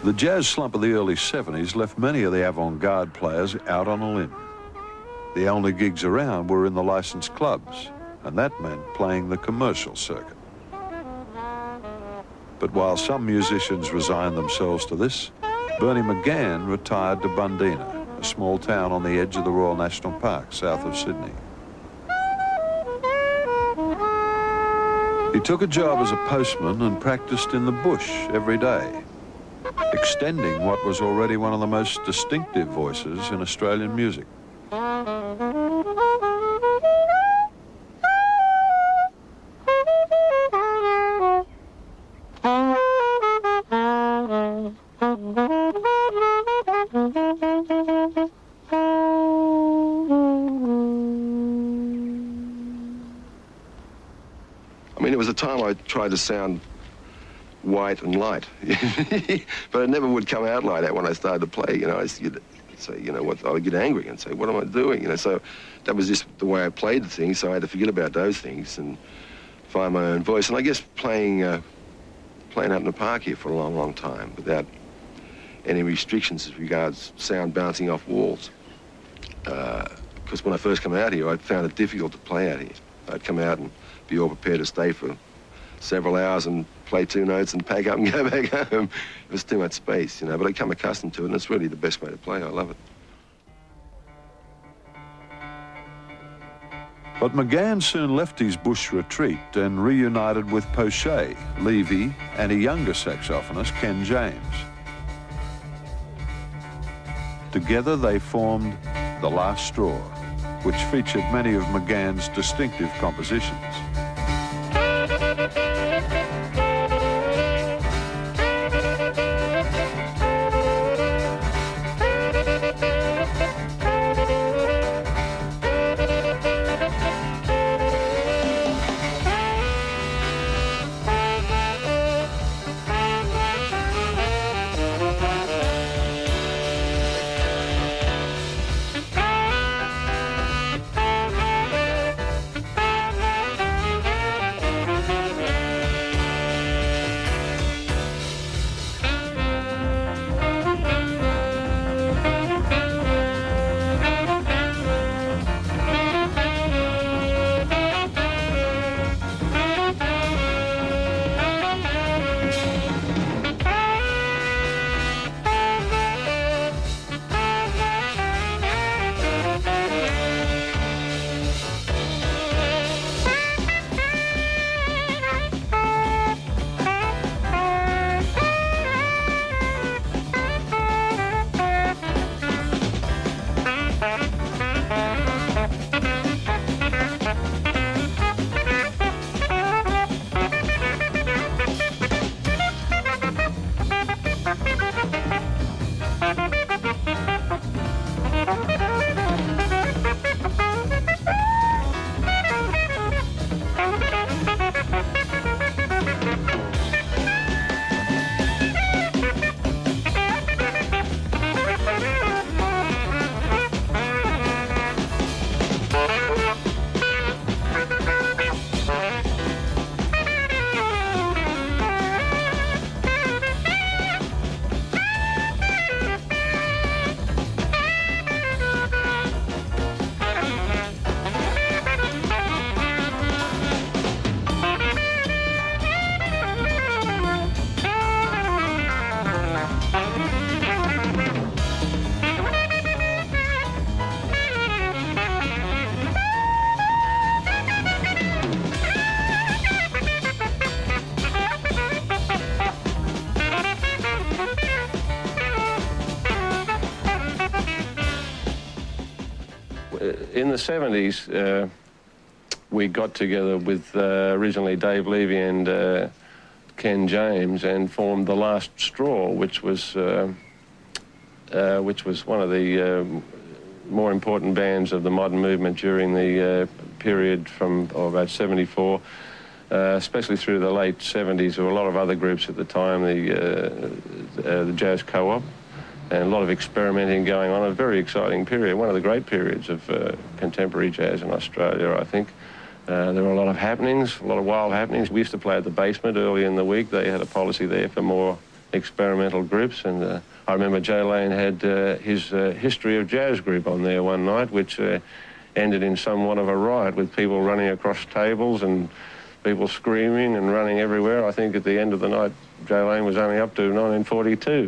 The jazz slump of the early 70s left many of the avant-garde players out on a limb. The only gigs around were in the licensed clubs, and that meant playing the commercial circuit. But while some musicians resigned themselves to this, Bernie McGann retired to Bundeena, a small town on the edge of the Royal National Park, south of Sydney. He took a job as a postman and practiced in the bush every day, extending what was already one of the most distinctive voices in Australian music. I mean, it was a time I tried to sound white and light, but it never would come out like that when I started to play. You know, I'd say, you know, I would get angry and say, what am I doing? You know, so that was just the way I played the thing, so I had to forget about those things and find my own voice. And I guess playing out in the park here for a long, long time without any restrictions as regards sound bouncing off walls. Because when I first came out here, I found it difficult to play out here. I'd come out and be all prepared to stay for several hours and play 2 notes and pack up and go back home. It was too much space, you know, but I become accustomed to it, and it's really the best way to play. I love it. But McGann soon left his bush retreat and reunited with Poche, Levy, and a younger saxophonist, Ken James. Together they formed The Last Straw, which featured many of McGann's distinctive compositions. In the 70s, we got together with originally Dave Levy and Ken James and formed The Last Straw, which was one of the more important bands of the modern movement during the period from about 74, especially through the late 70s. There were a lot of other groups at the time, the Jazz Co-op, and a lot of experimenting going on. A very exciting period, one of the great periods of contemporary jazz in Australia, I think. There were a lot of happenings, a lot of wild happenings. We used to play at the basement early in the week. They had a policy there for more experimental groups. And I remember Joe Lane had his History of Jazz group on there one night, which ended in somewhat of a riot with people running across tables and people screaming and running everywhere. I think at the end of the night, Joe Lane was only up to 1942.